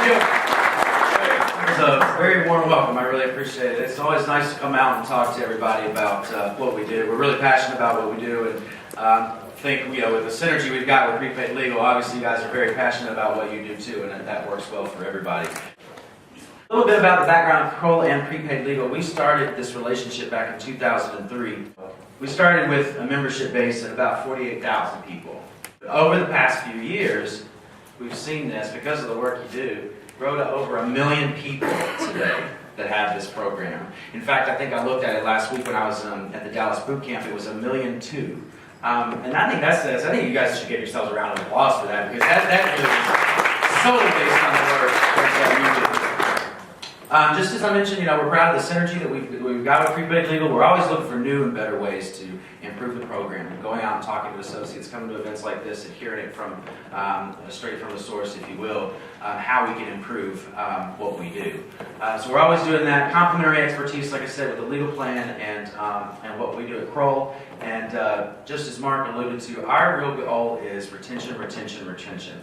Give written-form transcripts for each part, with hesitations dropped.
It's a very warm welcome. I really appreciate it. It's always nice to come out and talk to everybody about what we do. We're really passionate about what we do, and think with the synergy we've got with prepaid legal, obviously you guys are very passionate about what you do too, and that works well for everybody. A little bit about the background of Kroll and prepaid legal. We started this relationship back in 2003. We started with a membership base of about 48,000 people. Over the past few years, we've seen this, because of the work you do, grow to over 1 million people today that have this program. In fact, I think I looked at it last week when I was at the Dallas boot camp. It was 1.2 million. And I think I think you guys should give yourselves a round of applause for that, because that is solely based on the work that you do. Just as I mentioned, we're proud of the synergy that we've got with prepaid legal. We're always looking for new and better ways to improve the program, and going out and talking to associates, coming to events like this, and hearing it from straight from the source, if you will, how we can improve what we do. So we're always doing that. Complementary expertise, like I said, with the legal plan and what we do at Kroll. And just as Mark alluded to, our real goal is retention, retention, retention.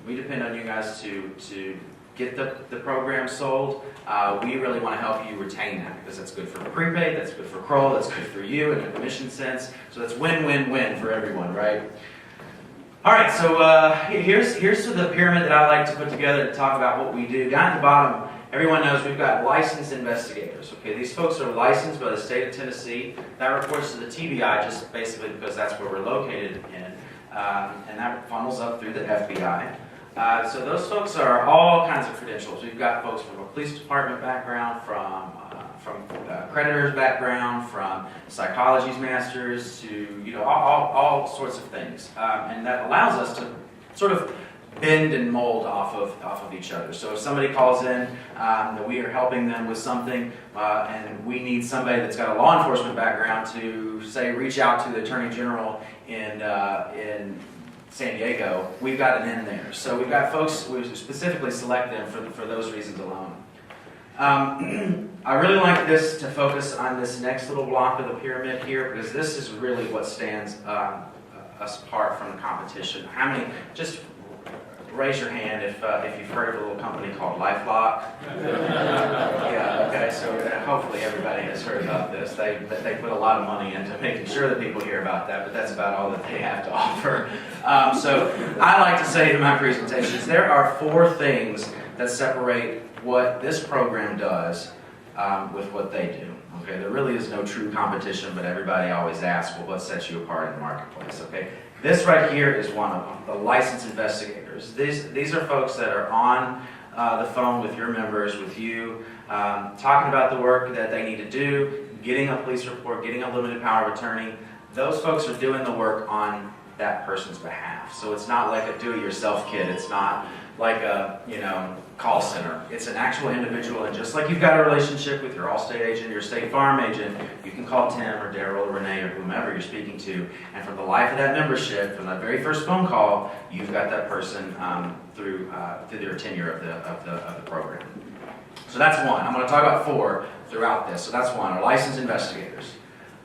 We depend on you guys to get the program sold. We really want to help you retain that, because that's good for prepaid, that's good for Kroll, that's good for you in a commission sense. So that's win-win-win for everyone, right? All right, so here's the pyramid that I like to put together to talk about what we do. Down at the bottom, everyone knows we've got licensed investigators. Okay, these folks are licensed by the state of Tennessee. That reports to the TBI, just basically because that's where we're located in, and that funnels up through the FBI. So those folks are all kinds of credentials. We've got folks from a police department background, from creditor's background, from psychology's masters, to all sorts of things, and that allows us to sort of bend and mold off of each other. So if somebody calls in that we are helping them with something, and we need somebody that's got a law enforcement background to say reach out to the Attorney General in San Diego, we've got an in there. So we've got folks, we specifically select them for those reasons alone. I really like this to focus on this next little block of the pyramid here, because this is really what stands us apart from the competition. How many, just raise your hand if you've heard of a little company called LifeLock. Yeah, okay, so hopefully everybody has heard about this. They put a lot of money into making sure that people hear about that, but that's about all that they have to offer. So I like to say in my presentations, there are 4 things that separate what this program does with what they do. Okay, there really is no true competition, but everybody always asks, well, what sets you apart in the marketplace? Okay, this right here is one of them, the licensed investigators. These are folks that are on the phone with your members, with you, talking about the work that they need to do, getting a police report, getting a limited power of attorney. Those folks are doing the work on that person's behalf. So it's not like a do-it-yourself kit. It's not like a call center. It's an actual individual, and just like you've got a relationship with your Allstate agent, your State Farm agent, you can call Tim or Daryl or Renee or whomever you're speaking to, and from the life of that membership, from that very first phone call, you've got that person through their tenure of the program. So that's one. I'm going to talk about 4 throughout this. So that's one. Our licensed investigators.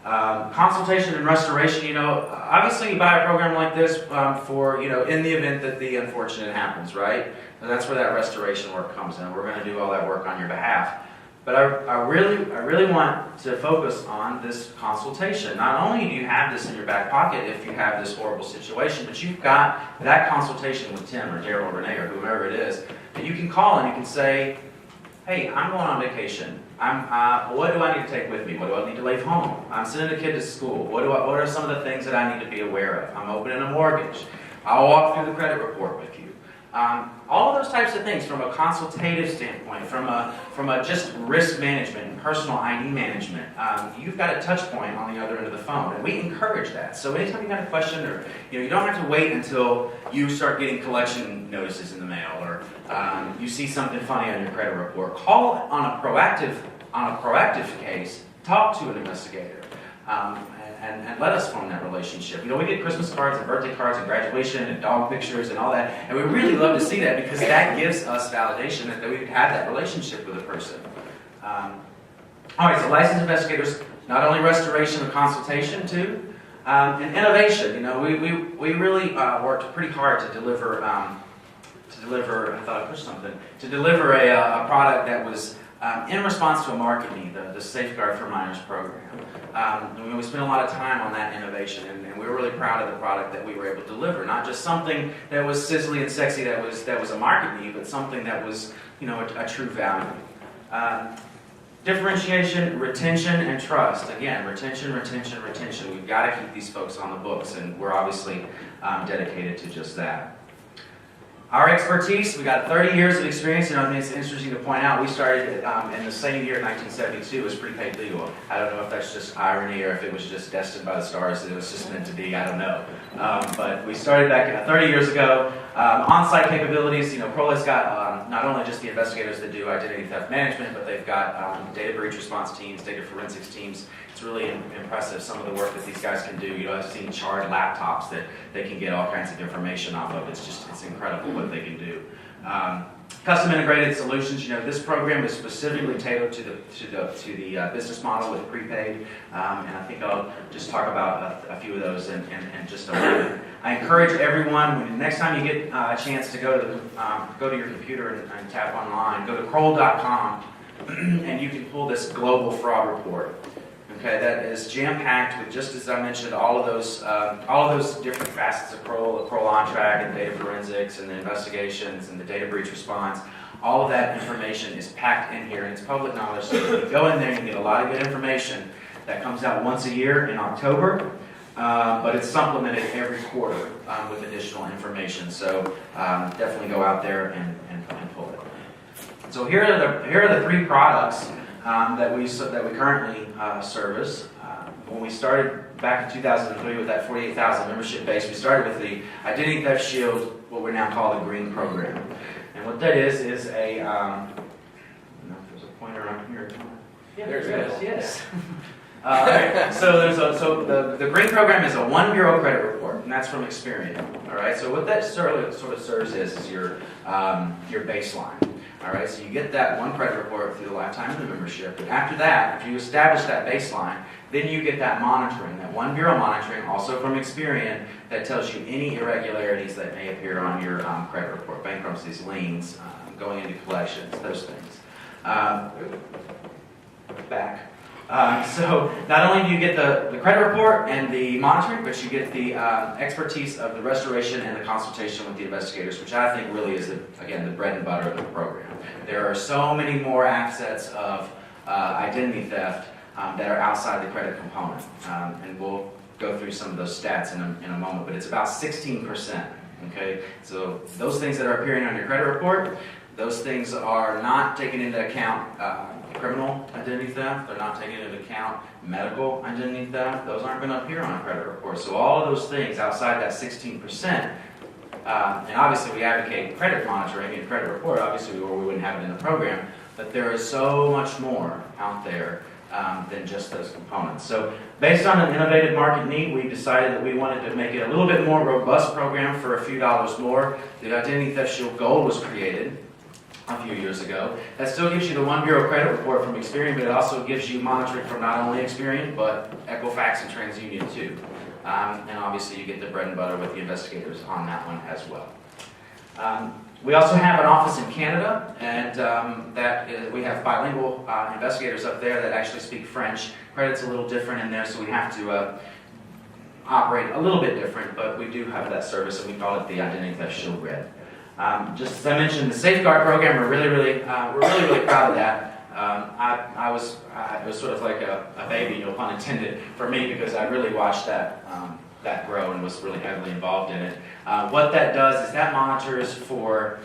Consultation and restoration, obviously you buy a program like this for, in the event that the unfortunate happens, right? And that's where that restoration work comes in. We're going to do all that work on your behalf. But I really want to focus on this consultation. Not only do you have this in your back pocket if you have this horrible situation, but you've got that consultation with Tim or Daryl or Renee or whomever it is, that you can call and you can say, hey, I'm going on vacation. What do I need to take with me? What do I need to leave home? I'm sending a kid to school. What are some of the things that I need to be aware of? I'm opening a mortgage. I'll walk through the credit report with you. All of those types of things from a consultative standpoint, from a just risk management and personal ID management. You've got a touch point on the other end of the phone, and we encourage that. So anytime you got a question, or you don't have to wait until you start getting collection notices in the mail, or you see something funny on your credit report. Call on a proactive case. Talk to an investigator. And let us form that relationship. We get Christmas cards and birthday cards and graduation and dog pictures and all that, and we really love to see that, because that gives us validation that we could have that relationship with a person. All right, so licensed investigators, not only restoration but consultation too, and innovation. We really worked pretty hard to deliver to deliver, I thought I pushed something, to deliver a product that was in response to a market need, the Safeguard for Minors program. We spent a lot of time on that innovation, and we were really proud of the product that we were able to deliver. Not just something that was sizzly and sexy that was a market need, but something that was, a true value. Differentiation, retention, and trust. Again, retention. We've got to keep these folks on the books, and we're obviously dedicated to just that. Our expertise, we got 30 years of experience. I think it's interesting to point out, we started in the same year, 1972, as prepaid legal. I don't know if that's just irony or if it was just destined by the stars, that it was just meant to be, I don't know. But we started back 30 years ago. On-site capabilities, Kroll has got not only just the investigators that do identity theft management, but they've got data breach response teams, data forensics teams. It's really impressive, some of the work that these guys can do. I've seen charred laptops that they can get all kinds of information off of. It's incredible what they can do. Custom integrated solutions. This program is specifically tailored to the business model with prepaid, and I think I'll just talk about a few of those in just a moment. I encourage everyone, next time you get a chance to go to your computer and tap online, go to Kroll.com, and you can pull this global fraud report. Okay, that is jam-packed with, just as I mentioned, all of those different facets of Kroll, on track, and data forensics, and the investigations, and the data breach response. All of that information is packed in here, and it's public knowledge. So if you go in there, you get a lot of good information that comes out once a year in October, but it's supplemented every quarter with additional information. So definitely go out there and pull it. So here are the three products that we currently service. When we started back in 2003 with that 48,000 membership base, we started with the Identity Theft Shield, what we now call the Green Program. And what that is a, I don't know if there's a pointer on here. Yeah, there it is, yes. So the Green Program is a one-bureau credit report, and that's from Experian. All right. So what that sort of serves is your baseline. All right. So you get that one credit report through the lifetime of the membership, and after that, if you establish that baseline, then you get that monitoring, that one-bureau monitoring, also from Experian, that tells you any irregularities that may appear on your credit report, bankruptcies, liens, going into collections, those things. So not only do you get the credit report and the monitoring, but you get the expertise of the restoration and the consultation with the investigators, which I think really is, again, the bread and butter of the program. There are so many more assets of identity theft that are outside the credit component, and we'll go through some of those stats in a moment, but it's about 16%. Okay, so those things that are appearing on your credit report, those things are not taken into account criminal identity theft. They're not taking into account medical identity theft. Those aren't going to appear on a credit report. So all of those things outside that 16%, and obviously we advocate credit monitoring and credit report, obviously, or we wouldn't have it in the program, but there is so much more out there than just those components. So based on an innovative market need, we decided that we wanted to make it a little bit more robust program for a few dollars more. The Identity Theft Shield Gold was created a few years ago. That still gives you the one bureau credit report from Experian, but it also gives you monitoring from not only Experian, but Equifax and TransUnion too. And obviously you get the bread and butter with the investigators on that one as well. We also have an office in Canada, and we have bilingual investigators up there that actually speak French. Credit's a little different in there, so we have to operate a little bit different, but we do have that service, and we call it the Identity Theft Shield Red. Just as I mentioned, the Safeguard program, we're really proud of that. It was sort of like a baby, no pun intended, for me, because I really watched that grow and was really heavily involved in it. What that does is that monitors for,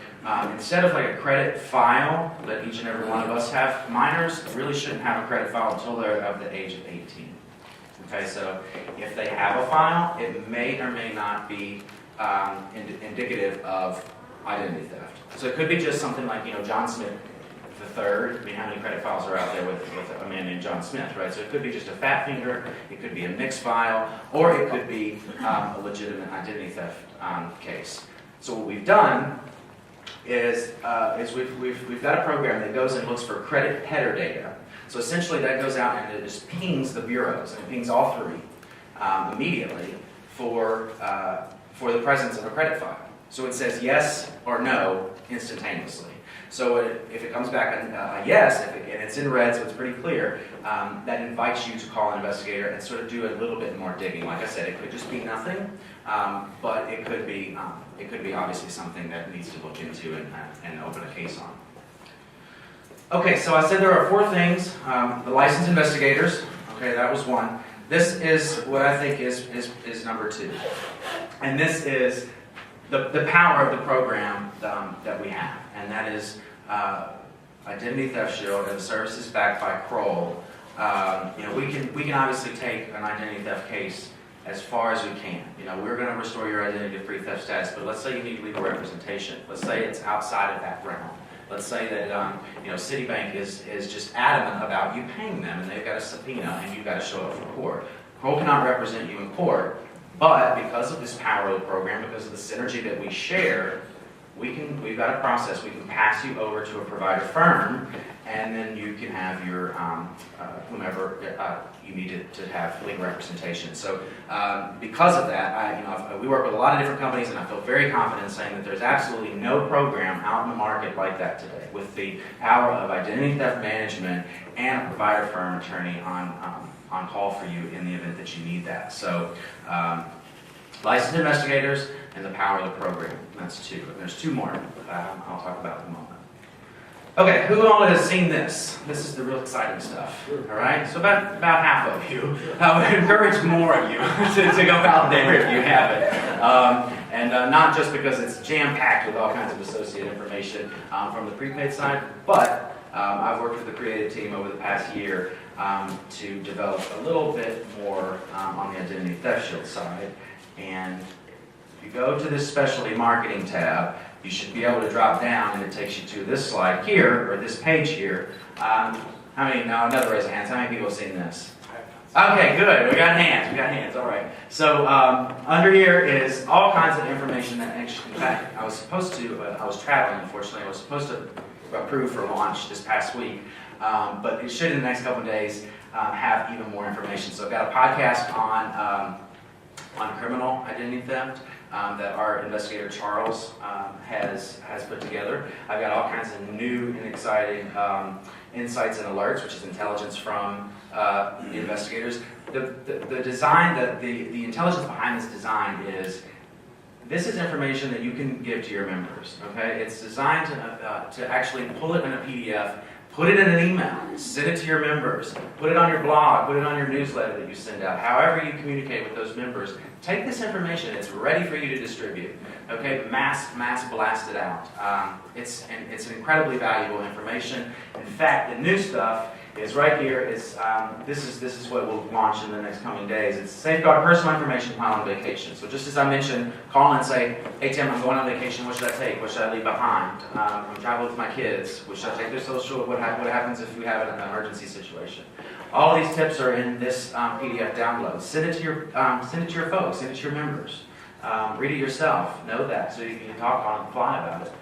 instead of like a credit file that each and every one of us have, minors really shouldn't have a credit file until they're of the age of 18. Okay, so if they have a file, it may or may not be indicative of identity theft. So it could be just something like, John Smith III. I mean, how many credit files are out there with a man named John Smith, right? So it could be just a fat finger, it could be a mixed file, or it could be a legitimate identity theft case. So what we've done is we've got a program that goes and looks for credit header data. So essentially that goes out and it just pings the bureaus, and it pings all three immediately for the presence of a credit file. So it says yes or no instantaneously. So if it comes back a yes, and it's in red, so it's pretty clear, that invites you to call an investigator and sort of do a little bit more digging. Like I said, it could just be nothing, but it could be obviously something that needs to look into and open a case on. Okay, so I said there are 4 things. The licensed investigators, okay, that was 1. This is what I think is number 2. And this is the power of the program that we have, and that is Identity Theft Shield and services backed by Kroll. We can obviously take an identity theft case as far as we can. We're going to restore your identity to free theft status, but let's say you need legal representation. Let's say it's outside of that realm. Let's say that Citibank is just adamant about you paying them, and they've got a subpoena, and you've got to show up for court. Kroll cannot represent you in court. But because of this power of the program, because of the synergy that we share, we've got a process. We can pass you over to a provider firm, and then you can have your whomever you need to have legal representation. So because of that, we work with a lot of different companies, and I feel very confident in saying that there's absolutely no program out in the market like that today, with the power of identity theft management and a provider firm attorney on call for you in the event that you need that. So licensed investigators and the power of the program. That's 2. And there's 2 more I'll talk about in a moment. Okay, who all has seen this? This is the real exciting stuff. All right, so about half of you. I would encourage more of you to go out there if you haven't. And not just because it's jam-packed with all kinds of associated information from the prepaid side, but I've worked with the creative team over the past year to develop a little bit more on the Identity Theft Shield side. And if you go to this specialty marketing tab, you should be able to drop down, and it takes you to this slide here, or this page here. How many? No, another raise of hands. How many people have seen this? Okay, good. We got hands. All right. So under here is all kinds of information that actually, in fact, I was traveling, unfortunately. I was supposed to approve for launch this past week, but it should in the next couple of days have even more information. So I've got a podcast on criminal identity theft that our investigator Charles has put together. I've got all kinds of new and exciting insights and alerts, which is intelligence from the investigators. The design, the intelligence behind this design is, this is information that you can give to your members. Okay, it's designed to actually pull it in a PDF, put it in an email, send it to your members, put it on your blog, put it on your newsletter that you send out. However you communicate with those members, take this information. It's ready for you to distribute. Okay, mass blast it out. It's incredibly valuable information. In fact, the new stuff is right here. It's this is what we'll launch in the next coming days. It's safeguard personal information while on vacation. So just as I mentioned, call and say, hey Tim, I'm going on vacation. What should I take? What should I leave behind? I'm traveling with my kids. What should I take their social? What happens if we have an emergency situation? All these tips are in this PDF download. Send it to your folks. Send it to your members. Read it yourself. Know that so you can talk on the fly about it.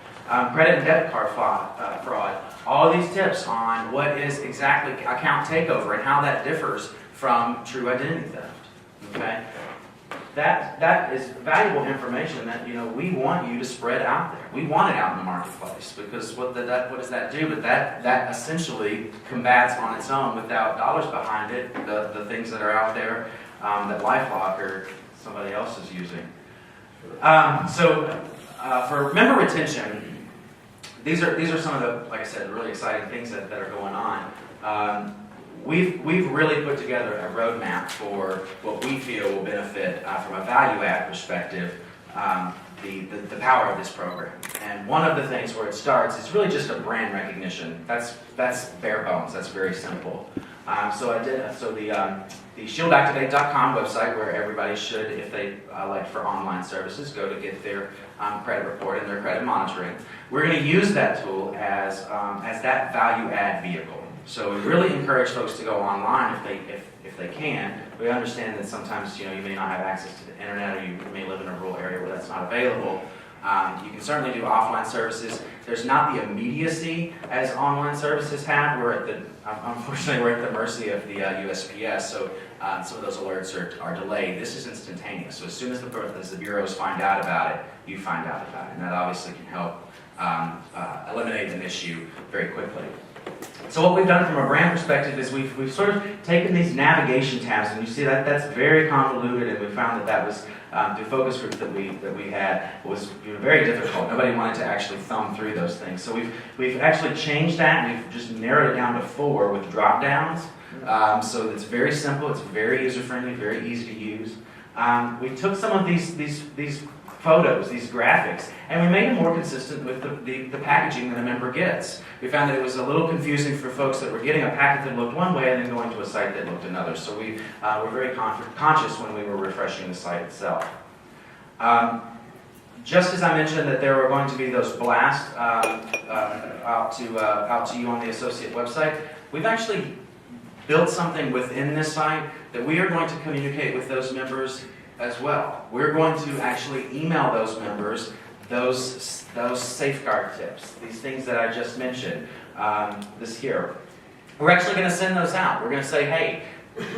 Credit and debit card fraud. All of these tips on what is exactly account takeover and how that differs from true identity theft. Okay, that is valuable information that we want you to spread out there. We want it out in the marketplace because what does that do? But that essentially combats on its own, without dollars behind it, the things that are out there that LifeLock or somebody else is using. For member retention. These are some of the, like I said, really exciting things that are going on. We've really put together a roadmap for what we feel will benefit from a value add perspective, the power of this program. And one of the things where it starts is really just a brand recognition. That's bare bones. That's very simple. The shieldactivate.com website, where everybody should, if they elect for online services, go to get their credit report and their credit monitoring. We're going to use that tool as that value add vehicle. So we really encourage folks to go online if they can. We understand that sometimes you may not have access to the internet, or you may live in a rural area where that's not available. You can certainly do offline services. There's not the immediacy as online services have. Unfortunately, we're at the mercy of the USPS, so some of those alerts are delayed. This is instantaneous. So as soon as the bureaus find out about it, you find out about it. And that obviously can help eliminate an issue very quickly. So what we've done from a brand perspective is we've sort of taken these navigation tabs, and you see that's very convoluted, and we found that was the focus group that we had was very difficult. Nobody wanted to actually thumb through those things. So we've actually changed that, and we've just narrowed it down to 4 with drop downs. So it's very simple, it's very user friendly, very easy to use. We took some of these photos, these graphics, and we made them more consistent with the packaging that a member gets. We found that it was a little confusing for folks that were getting a packet that looked one way and then going to a site that looked another. So we were very conscious when we were refreshing the site itself. Just as I mentioned that there were going to be those blasts out to you on the associate website, we've actually built something within this site that we are going to communicate with those members as well. We're going to actually email those members those safeguard tips, these things that I just mentioned, this here. We're actually going to send those out. We're going to say, hey,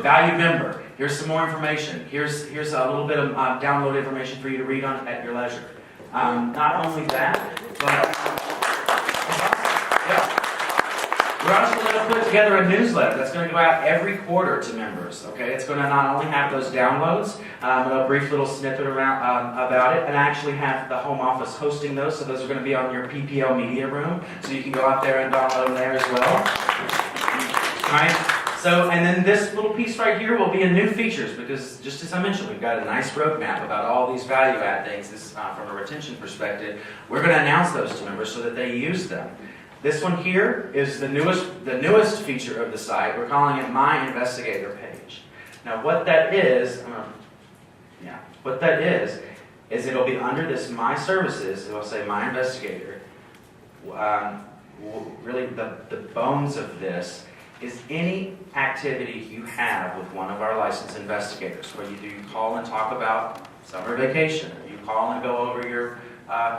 valued member, here's some more information. Here's a little bit of download information for you to read on at your leisure. Not only that, but we're also going to put together a newsletter that's going to go out every quarter to members. Okay, it's going to not only have those downloads, a brief little snippet about it, and actually have the home office hosting those. So those are going to be on your PPL media room, so you can go out there and download them there as well. All right. So, and then this little piece right here will be a new features, because just as I mentioned, we've got a nice roadmap about all these value add things. This, from a retention perspective, we're going to announce those to members so that they use them. This one here is the newest feature of the site. We're calling it My Investigator page. Now what that is, it'll be under this My Services. It'll say My Investigator. Really, the bones of this is any activity you have with one of our licensed investigators, where you call and talk about summer vacation, or you call and go over your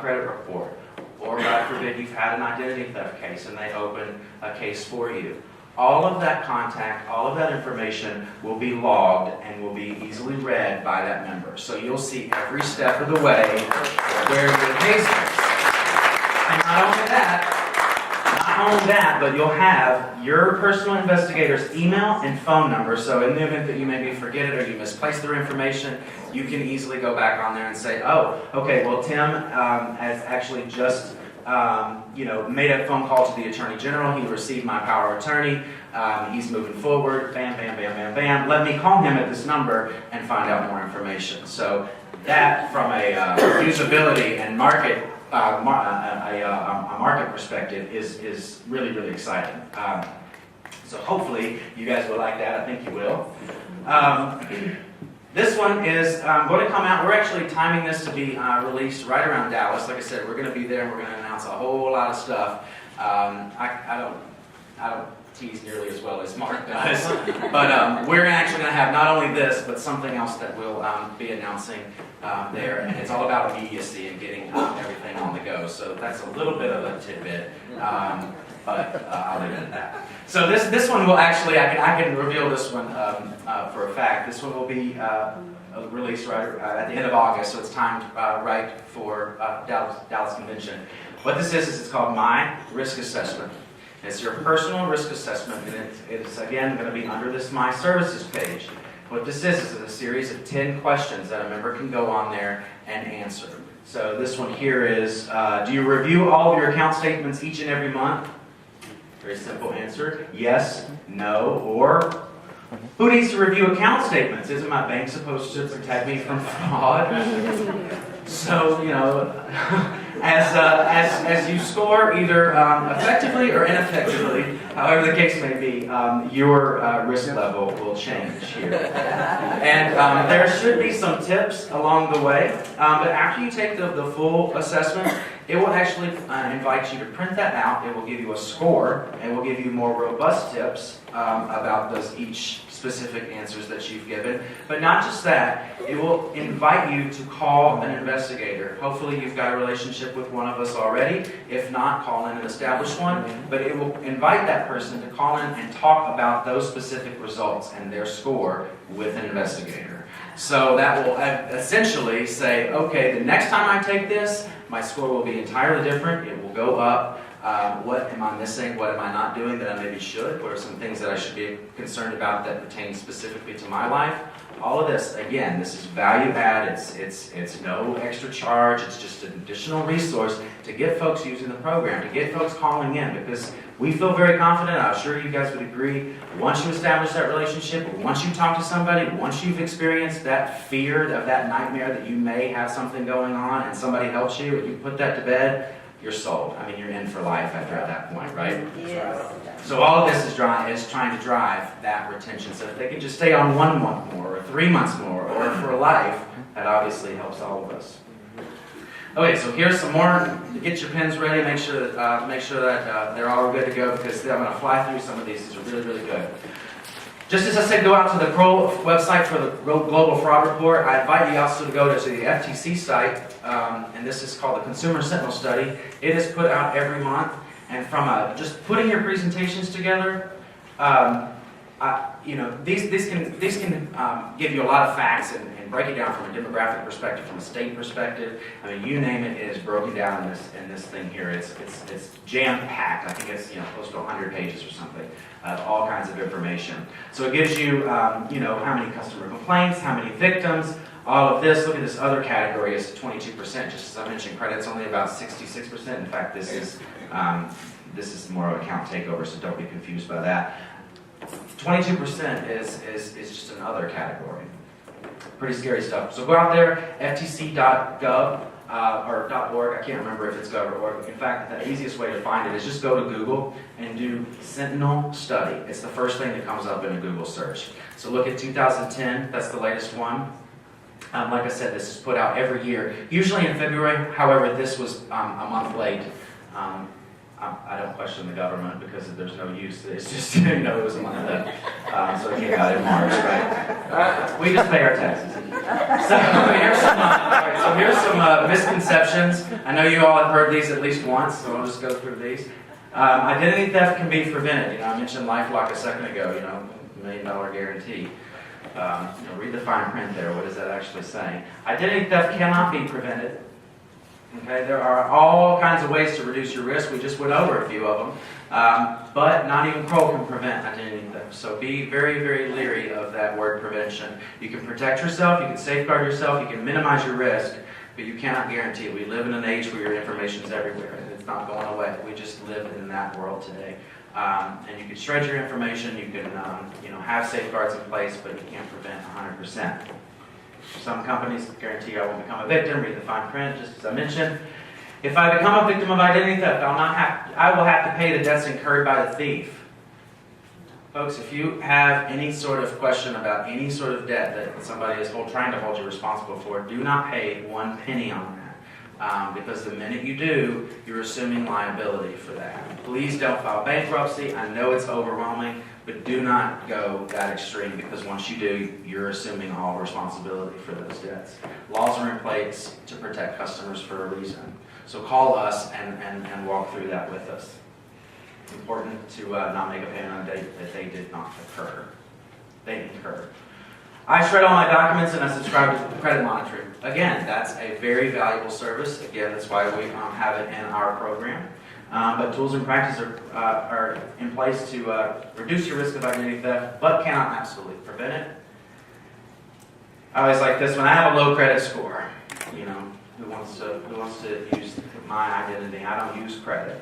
credit report, or God forbid you've had an identity theft case and they open a case for you. All of that contact, all of that information will be logged and will be easily read by that member. So you'll see every step of the way where your case is. And not only that, but you'll have your personal investigator's email and phone number. So in the event that you maybe forget it or you misplace their information, you can easily go back on there and say, oh, okay, well, Tim has actually just made a phone call to the Attorney General. He received my power of attorney. He's moving forward. Bam, bam, bam, bam, bam. Let me call him at this number and find out more information. So that, from a usability and market a market perspective, is really, really exciting. So hopefully you guys will like that. I think you will. This one is going to come out. We're actually timing this to be released right around Dallas. Like I said, we're going to be there and we're going to announce a whole lot of stuff. I don't tease nearly as well as Mark does, but we're actually going to have not only this, but something else that we'll be announcing there, and it's all about immediacy and getting everything on the go. So that's a little bit of a tidbit, but I'll leave it at that. So this one will actually, I can reveal this one for a fact. This one will be released right at the end of August, so it's timed right for Dallas Convention. What this is it's called My Risk Assessment. It's your personal risk assessment, and it's again going to be under this My Services page. What this is a series of 10 questions that a member can go on there and answer. So this one here is, do you review all of your account statements each and every month? Very simple answer. Yes, no, or who needs to review account statements? Isn't my bank supposed to protect me from fraud? So, as you score either effectively or ineffectively, however the case may be, your risk level will change here. And there should be some tips along the way, but after you take the full assessment, it will actually invite you to print that out. It will give you a score. It will give you more robust tips about each specific answers that you've given. But not just that, it will invite you to call an investigator. Hopefully you've got a relationship with one of us already. If not, call in and establish one. But it will invite that person to call in and talk about those specific results and their score with an investigator. So that will essentially say, okay, the next time I take this, my score will be entirely different. It will go up. What am I missing? What am I not doing that I maybe should? What are some things that I should be concerned about that pertain specifically to my life? All of this, again, this is value add. It's no extra charge. It's just an additional resource to get folks using the program, to get folks calling in, because we feel very confident. I'm sure you guys would agree. Once you establish that relationship, once you talk to somebody, once you've experienced that fear of that nightmare that you may have something going on and somebody helps you and you put that to bed, you're sold. I mean, you're in for life after at that point, right? Yes. So all of this is trying to drive that retention. So if they can just stay on 1 month more, or 3 months more, or for life, that obviously helps all of us. Okay, so here's some more. Get your pens ready. Make sure that they're all good to go, because I'm going to fly through some of these. These are really, really good. Just as I said, go out to the Kroll website for the Global Fraud Report. I invite you also to go to the FTC site, and this is called the Consumer Sentinel Study. It is put out every month, and from just putting your presentations together, these can give you a lot of facts and break it down from a demographic perspective, from a state perspective. I mean, you name it, it is broken down in this thing here. It's jam-packed. I think it's close to 100 pages or something of all kinds of information. So it gives you how many customer complaints, how many victims, all of this. Look at this other category is 22%. Just as I mentioned, credit's only about 66%. In fact, this is more of account takeover, so don't be confused by that. 22% is just another category. Pretty scary stuff. So go out there, ftc.gov or .org. I can't remember if it's gov or org. In fact, the easiest way to find it is just go to Google and do Sentinel Study. It's the first thing that comes up in a Google search. So look at 2010. That's the latest one. Like I said, this is put out every year, usually in February. However, this was a month late. I don't question the government because there's no use. It's just, it was a month late. So it came out in March, right? We just pay our taxes. So here's some misconceptions. I know you all have heard these at least once, so I'll just go through these. Identity theft can be prevented. I mentioned LifeLock a second ago, $1 million guarantee. Read the fine print there. What is that actually saying? Identity theft cannot be prevented. Okay, there are all kinds of ways to reduce your risk. We just went over a few of them. But not even Kroll can prevent identity theft. So be very, very leery of that word prevention. You can protect yourself, you can safeguard yourself, you can minimize your risk, but you cannot guarantee it. We live in an age where your information is everywhere, and it's not going away. We just live in that world today. And you can shred your information, you can have safeguards in place, but you can't prevent 100%. Some companies guarantee I won't become a victim. Read the fine print, just as I mentioned. If I become a victim of identity theft, I will have to pay the debts incurred by the thief. Folks, if you have any sort of question about any sort of debt that somebody is trying to hold you responsible for, do not pay 1 penny on that. Because the minute you do, you're assuming liability for that. Please don't file bankruptcy. I know it's overwhelming, but do not go that extreme, because once you do, you're assuming all responsibility for those debts. Laws are in place to protect customers for a reason. So call us and walk through that with us. It's important to not make a payment on a date that they did not occur. They incurred. I shred all my documents and I subscribe to credit monitoring. Again, that's a very valuable service. Again, that's why we have it in our program. But tools and practices are in place to reduce your risk of identity theft, but cannot absolutely prevent it. I always like this one. I have a low credit score. Who wants to use my identity? I don't use credit.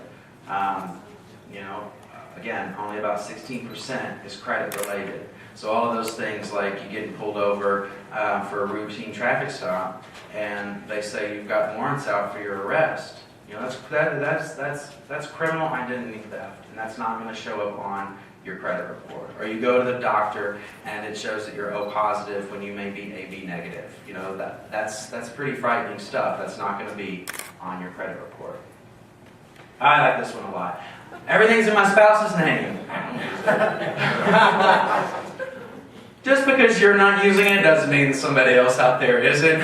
again, only about 16% is credit related. So all of those things like you getting pulled over for a routine traffic stop, and they say you've got warrants out for your arrest. You know, that's criminal identity theft, and that's not going to show up on your credit report. Or you go to the doctor and it shows that you're O positive when you may be AB negative. You know, that's pretty frightening stuff. That's not going to be on your credit report. I like this one a lot. Everything's in my spouse's name. Just because you're not using it doesn't mean somebody else out there isn't.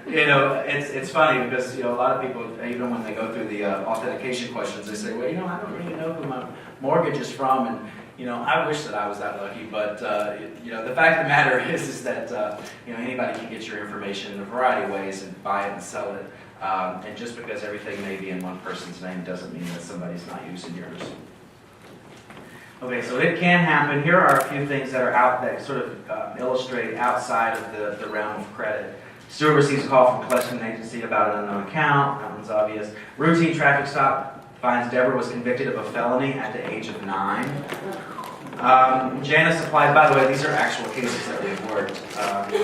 You know, it's funny because, you know, a lot of people, even when they go through the authentication questions, they say, well, you know, I don't really know who my mortgage is from, and, you know, I wish that I was that lucky, but, you know, the fact of the matter is that, you know, anybody can get your information in a variety of ways and buy it and sell it, and just because everything may be in one person's name doesn't mean that somebody's not using yours. Okay, so it can happen. Here are a few things that are out that sort of illustrate outside of the realm of credit. Steward receives a call from a collection agency about an unknown account. That one's obvious. Routine traffic stop finds Deborah was convicted of a felony at the age of 9. Janice applies, by the way, these are actual cases that we've worked.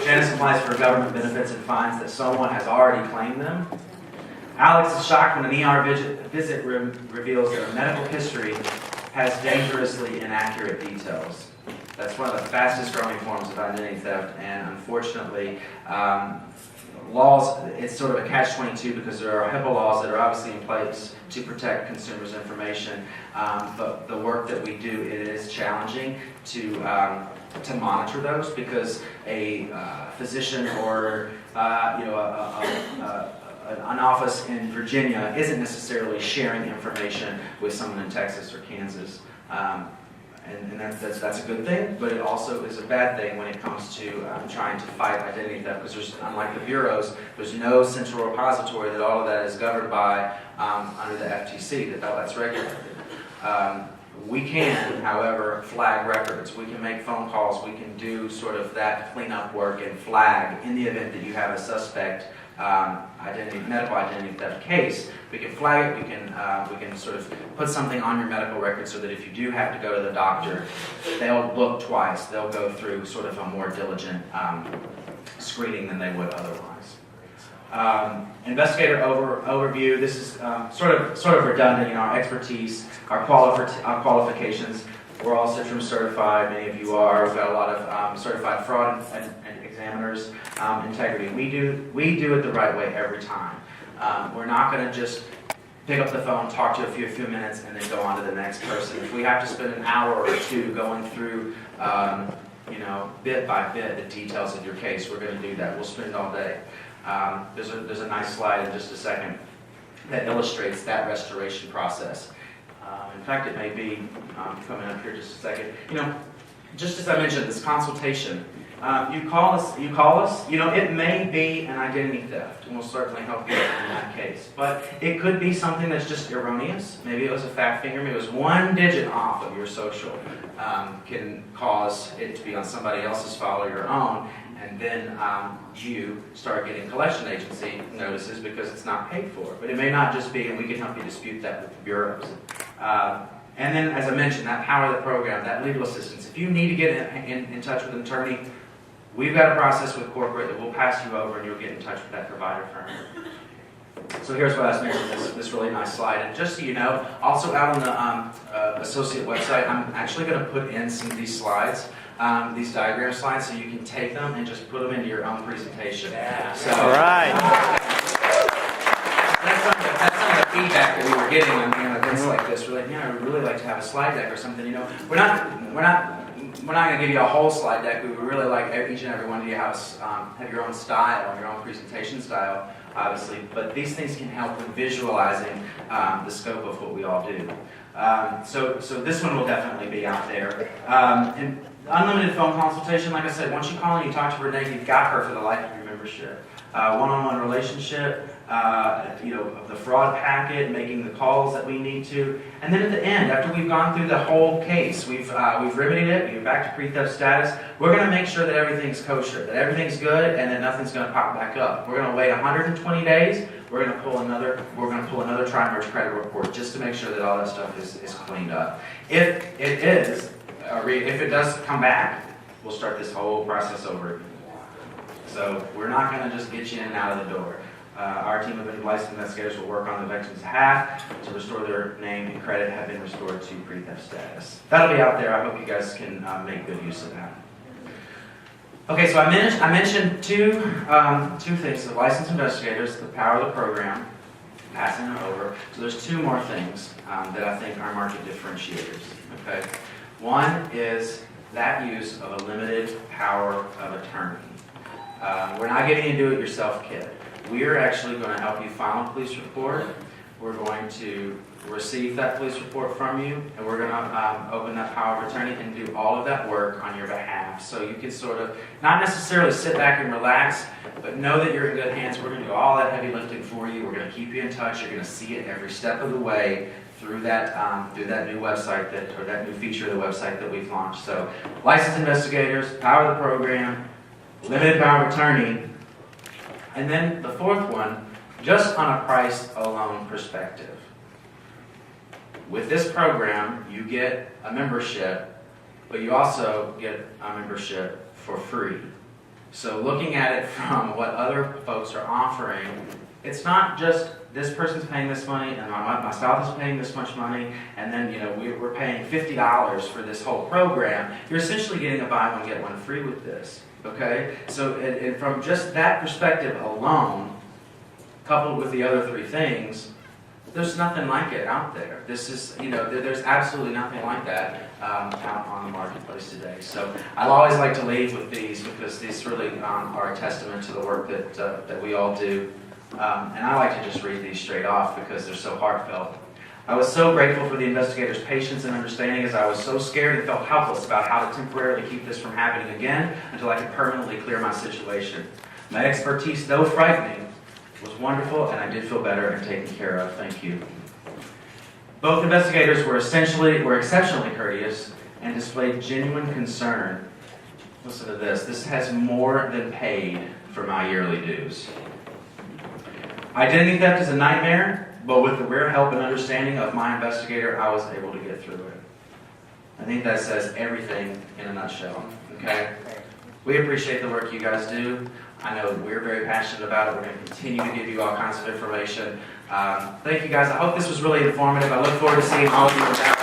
Janice applies for government benefits and finds that someone has already claimed them. Alex is shocked when an ER visit reveals that her medical history has dangerously inaccurate details. That's one of the fastest growing forms of identity theft, and unfortunately, laws, it's sort of a catch-22 because there are HIPAA laws that are obviously in place to protect consumers' information, but the work that we do, it is challenging to monitor those because a physician or you know, an office in Virginia isn't necessarily sharing information with someone in Texas or Kansas. And that's a good thing, but it also is a bad thing when it comes to trying to fight identity theft, because there's, unlike the bureaus, there's no central repository that all of that is governed by under the FTC, that's regulated. We can, however, flag records. We can make phone calls. We can do sort of that cleanup work and flag in the event that you have a suspect medical identity theft case. We can flag it. We can sort of put something on your medical record so that if you do have to go to the doctor, they'll look twice. They'll go through sort of a more diligent screening than they would otherwise. Investigator overview. This is sort of redundant. You know, our expertise, our qualifications. We're all Citrum certified. Many of you are. We've got a lot of certified fraud and examiners. Integrity. We do it the right way every time. We're not going to just pick up the phone, talk to you a few minutes, and then go on to the next person. If we have to spend an hour or two going through, you know, bit by bit the details of your case, we're going to do that. We'll spend all day. There's a nice slide in just a second that illustrates that restoration process. In fact, it may be coming up here just a second. You know, just as I mentioned, this consultation. You call us. You know, it may be an identity theft, and we'll certainly help you in that case. But it could be something that's just erroneous. Maybe it was a fat finger. Maybe it was one digit off of your social. Can cause it to be on somebody else's file or your own, and then you start getting collection agency notices because it's not paid for. But it may not just be, and we can help you dispute that with the bureaus. And then, as I mentioned, that power of the program, that legal assistance. If you need to get in touch with an attorney, we've got a process with corporate that will pass you over and you'll get in touch with that provider firm. So here's what I was mentioning, this really nice slide. And just so you know, also out on the associate website, I'm actually going to put in some of these slides, these diagram slides, so you can take them and just put them into your own presentation. Yeah. So, all right. That's some of the feedback that we were getting on events like this. We're like, yeah, we'd really like to have a slide deck or something. You know, we're not going to give you a whole slide deck. We would really like each and every one of you have your own style, your own presentation style, obviously. But these things can help with visualizing the scope of what we all do. So this one will definitely be out there. And unlimited phone consultation, like I said, once you call and you talk to Renee, you've got her for the life of your membership. One-on-one relationship, you know, of the fraud packet, making the calls that we need to, and then at the end, after we've gone through the whole case, we've remedied it, we're back to pre-theft status. We're going to make sure that everything's kosher, that everything's good, and that nothing's going to pop back up. We're going to wait 120 days. we're going to pull another tri-merge credit report just to make sure that all that stuff is cleaned up. If it is, or if it does come back, we'll start this whole process over again. So we're not going to just get you in and out of the door. Our team of licensed investigators will work on the victim's behalf to restore their name and credit have been restored to pre-theft status. That'll be out there. I hope you guys can make good use of that. Okay, so I mentioned two things: the licensed investigators, the power of the program, passing it over. So there's two more things that I think are market differentiators. Okay, one is that use of a limited power of attorney. We're not getting a do-it-yourself kit. We are actually going to help you file a police report. We're going to receive that police report from you, and we're going to open that power of attorney and do all of that work on your behalf. So you can sort of not necessarily sit back and relax, but know that you're in good hands. We're going to do all that heavy lifting for you. We're going to keep you in touch. You're going to see it every step of the way through that new website or that new feature of the website that we've launched. So licensed investigators, power of the program, limited power of attorney. And then the fourth one, just on a price alone perspective. With this program, you get a membership, but you also get a membership for free. So looking at it from what other folks are offering, it's not just this person's paying this money and my spouse is paying this much money, and then we're paying $50 for this whole program. You're essentially getting a buy one get one free with this. Okay, so and from just that perspective alone, coupled with the other three things, there's nothing like it out there. This is, there's absolutely nothing like that out on the marketplace today. So I always like to lead with these because these really are a testament to the work that we all do. And I like to just read these straight off because they're so heartfelt. I was so grateful for the investigators' patience and understanding as I was so scared and felt helpless about how to temporarily keep this from happening again until I could permanently clear my situation. My expertise, though frightening, was wonderful and I did feel better and taken care of. Thank you. Both investigators were exceptionally courteous and displayed genuine concern. Listen to this. This has more than paid for my yearly dues. Identity theft is a nightmare, but with the rare help and understanding of my investigator, I was able to get through it. I think that says everything in a nutshell, okay? We appreciate the work you guys do. I know we're very passionate about it. We're going to continue to give you all kinds of information. Thank you guys. I hope this was really informative. I look forward to seeing all of you.